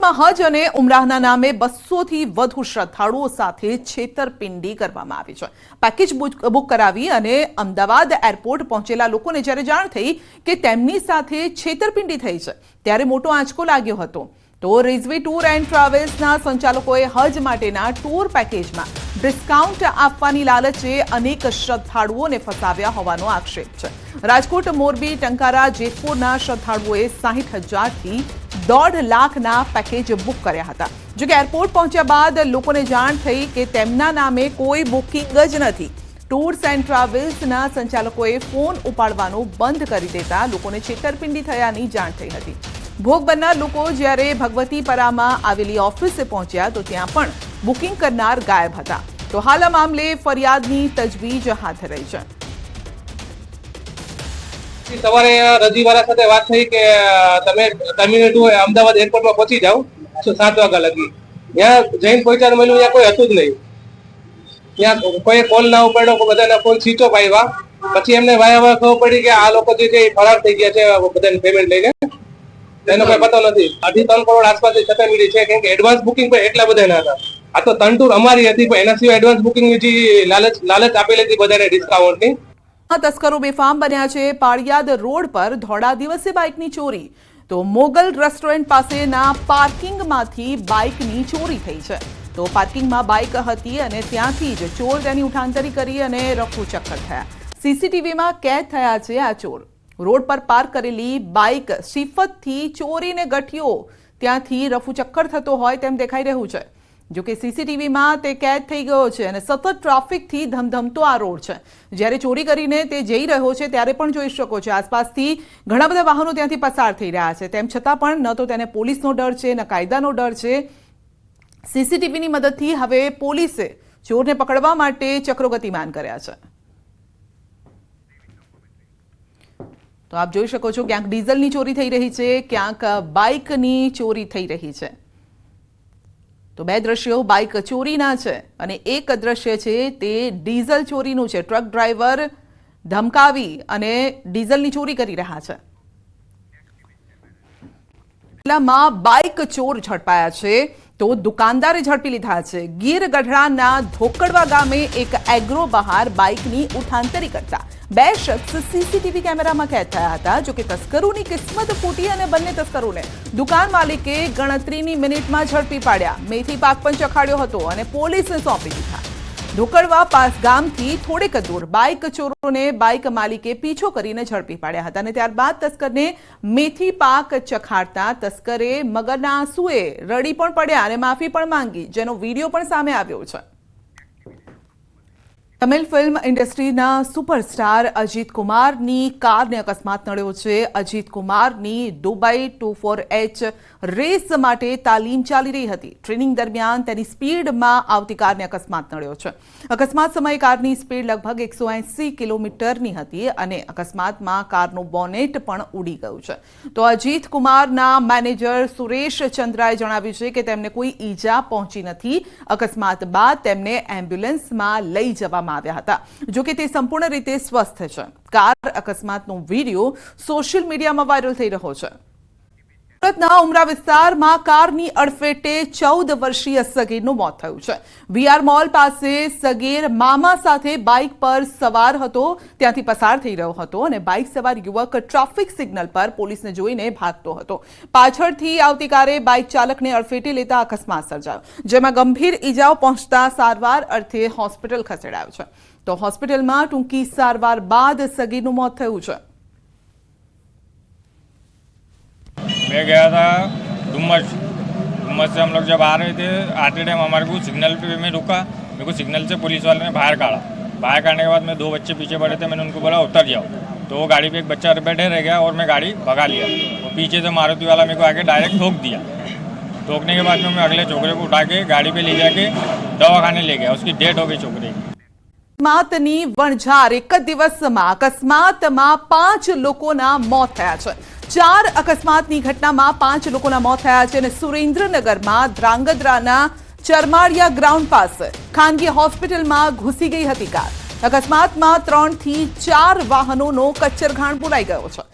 રાજકોટમાં હજ અને ઉમરાહના નામે 200 થી વધુ શ્રદ્ધાળુઓ સાથે છેતરપિંડી કરવામાં આવી છે। પેકેજ બુક કરાવી અને અમદાવાદ એરપોર્ટ પહોંચેલા લોકોને જ્યારે જાણ થઈ કે તેમની સાથે છેતરપિંડી થઈ છે ત્યારે મોટો આંચકો લાગ્યો હતો। તો રિઝવી ટૂર એન્ડ ટ્રાવેલ્સના સંચાલકોએ હજ માટેના ટૂર પેકેજમાં ડિસ્કાઉન્ટ આપવાની લાલચે અનેક શ્રદ્ધાળુઓને ફસાવ્યા હોવાનો આક્ષેપ છે। રાજકોટ, મોરબી, ટંકારા, જેતપુરના શ્રદ્ધાળુઓએ 60,000 થી 1.5 લાખના પેકેજ બુક કર્યા હતા। જો કે એરપોર્ટ પહોંચ્યા બાદ લોકોને જાણ થઈ કે તેમના નામે કોઈ બુકિંગ જ નથી। ટૂર્સ એન્ડ ટ્રાવેલ્સના સંચાલકોએ ફોન ઉપાડવાનું બંધ કરી દેતા લોકોને છેતરપિંડી થયાની જાણ થઈ હતી। ભોગ બનનાર લોકો જ્યારે ભગવતીપરામાં આવેલી ઓફિસે પહોંચ્યા તો ત્યાં પણ બુકિંગ કરનાર ગાયબ હતા। તો હાલ આ મામલે ફરિયાદની તજવીજ હાથ ધરાઈ છે। સવારે રજીવાળા સાથે વાત થઈ કે તમે ટર્મિનલ 2 અમદાવાદ એરપોર્ટમાં પહોંચી જાઓ 7 વાગ્યા લગી। ત્યાં જઈને પહોંચ્યા મળ્યું ત્યાં કોઈ હતું જ નહીં। ત્યાં કોઈ કોલ ના ઉપાડ્યો, બધાના ફોન સ્વિચ ઓફ આવ્યા। પછી એમને વાયા ખબર પડી કે આ લોકો જે છે એ ફરાર થઈ ગયા છે બધાને પેમેન્ટ લઈને। એનો કોઈ પતો નથી। 2.5 કરોડ આસપાસ છેતરપિંડી છે કેમ કે એડવાન્સ બુકિંગ પણ એટલા બધા ના હતા। આ તો તંતુર અમારી હતી પણ એના સિવાય એડવાન્સ બુકિંગની જે લાલચ આપેલી હતી બધાને ડિસ્કાઉન્ટની। તસ્કરો બેફામ બન્યા છે। પાળિયાદ રોડ પર ધોળા દિવસે બાઇકની ચોરી। તો મોગલ રેસ્ટોરન્ટ પાસેના પાર્કિંગમાંથી બાઇકની ચોરી થઈ છે। તો પાર્કિંગમાં બાઇક હતી અને ત્યાંથી જ ચોર તેની ઉઠાંતરી કરી અને રફુચક્કર થયા। સીસીટીવીમાં કેદ થયા છે આ ચોર। રોડ પર પાર્ક કરેલી બાઇક સિફતથી ચોરીને ગઠિયો ત્યાંથી રફુચક્કર થતો હોય તેમ દેખાઈ રહ્યું છે। જો કે સીસીટીવીમાં તે કેદ થઈ ગયો છે અને સતત ટ્રાફિકથી ધમધમતો આ રોડ છે। જ્યારે ચોરી કરીને તે જઈ રહ્યો છે ત્યારે પણ જોઈ શકો છો આસપાસથી ઘણા બધા વાહનો ત્યાંથી પસાર થઈ રહ્યા છે। તેમ છતાં પણ ન તો તેને પોલીસનો ડર છે ન કાયદાનો ડર છે। સીસીટીવીની મદદથી હવે પોલીસે ચોરને પકડવા માટે ચક્રો ગતિમાન કર્યા છે। તો આપ જોઈ શકો છો ક્યાંક ડીઝલની ચોરી થઈ રહી છે, ક્યાંક બાઇકની ચોરી થઈ રહી છે। તો બે દ્રશ્યો બાઇક ચોરીના છે અને એક દ્રશ્ય છે તે ડીઝલ ચોરીનું છે। ટ્રક ડ્રાઈવર ધમકાવી અને ડીઝલની ચોરી કરી રહ્યા છે। જિલ્લામાં બાઇક ચોર ઝડપાયા છે તો દુકાનદારે ઝડપી લીધા છે। ગીર ગઢડાના ધોકડવા ગામે એક એગ્રો બહાર બાઇકની ઉઠાંતરી કરતા 2 શખ્સ સીસીટીવી કેમેરામાં કેદ થયા હતા। જો કે તસ્કરોની કિસ્મત ફૂટી અને બંને તસ્કરોને દુકાન માલિકે ગણતરીની મિનિટમાં ઝડપી પાડ્યા। મેથી પાક પણ ચખાડ્યો હતો અને પોલીસને સોંપી દીધા। ધોકડવા પાસ ગામથી થોડેક દૂર બાઇક ચોરોને બાઇક માલિકે પીછો કરીને ઝડપી પાડ્યા હતા અને ત્યારબાદ તસ્કરને મેથી પાક ચખાડતા તસ્કરે મગરના આંસુએ રડી પણ પડ્યા અને માફી પણ માંગી, જેનો વિડીયો પણ સામે આવ્યો છે। તમિલ ફિલ્મ ઇન્ડસ્ટ્રીના સુપરસ્ટાર અજીત કુમારની કારને અકસ્માત નડ્યો છે। અજીત કુમારની દુબઈ 24H રેસ માટે તાલીમ ચાલી રહી હતી। ટ્રેનિંગ દરમિયાન તેની સ્પીડમાં આવતી કારને અકસ્માત નડ્યો છે। અકસ્માત સમયે કારની સ્પીડ લગભગ 180 કિલોમીટરની હતી અને અકસ્માતમાં કારનું બોનેટ પણ ઉડી ગયું છે। તો અજીત કુમારના મેનેજર સુરેશ ચંદ્રાએ જણાવ્યું છે કે તેમને કોઈ ઈજા પહોંચી નથી। અકસ્માત બાદ તેમને એમ્બ્યુલન્સમાં લઈ જવામાં આવ્યા હતા। જો કે તે સંપૂર્ણ રીતે સ્વસ્થ છે। કાર અકસ્માતનો વિડીયો સોશિયલ મીડિયામાં વાયરલ થઈ રહ્યો છે। સુરતના ઉમરા વિસ્તારમાં કારની અડફેટે 14 વર્ષીય સગીરનું મોત થયું છે। વીઆર મોલ પાસે સગીર મામા સાથે બાઇક પર સવાર હતો, ત્યાંથી પસાર થઈ રહ્યો હતો અને બાઇક સવાર યુવક ટ્રાફિક સિગ્નલ પર પોલીસને જોઈને ભાગતો હતો। પાછળથી આવતી કારે બાઇક ચાલકને અડફેટે લેતા અકસ્માત સર્જાયો, જેમાં ગંભીર ઈજાઓ પહોંચતા સારવાર અર્થે હોસ્પિટલ ખસેડાયો છે। તો હોસ્પિટલમાં ટૂંકી સારવાર બાદ સગીરનું મોત થયું છે। मैं गया था डुम्मस से हम लोग जब आ रहे थे, आते टाइम हमारे को सिग्नल पे मैं रुका। मेरे को सिग्नल से पुलिस वाले ने बाहर काढ़ा। बाहर काढ़ने के बाद में 2 बच्चे पीछे पड़े थे, मैंने उनको बोला उतर जाओ, तो वो गाड़ी पे एक बच्चा बैठे रह गया और मैं गाड़ी भगा लिया। और पीछे से मारुति वाला मेरे को आके डायरेक्ट ठोक दिया। ठोकने के बाद में मैं अगले छोकरे को उठा के गाड़ी पे ले जाके दवाखाने ले गया। उसकी डेथ हो गई छोकरे की। અકસ્માતની વણઝાર એક જ દિવસમાં અકસ્માતમાં 5 લોકોના મોત થયા છે। 4 અકસ્માતની ઘટનામાં 5 લોકોના મોત થયા છે અને સુરેન્દ્રનગરમાં ધ્રાંગધ્રાના ચરમાળિયા ગ્રાઉન્ડ પાસે ખાનગી હોસ્પિટલમાં ઘૂસી ગઈ હતી કાર। અકસ્માતમાં 3 થી 4 વાહનોનો કચ્ચરઘાણ પુરાઈ ગયો છે।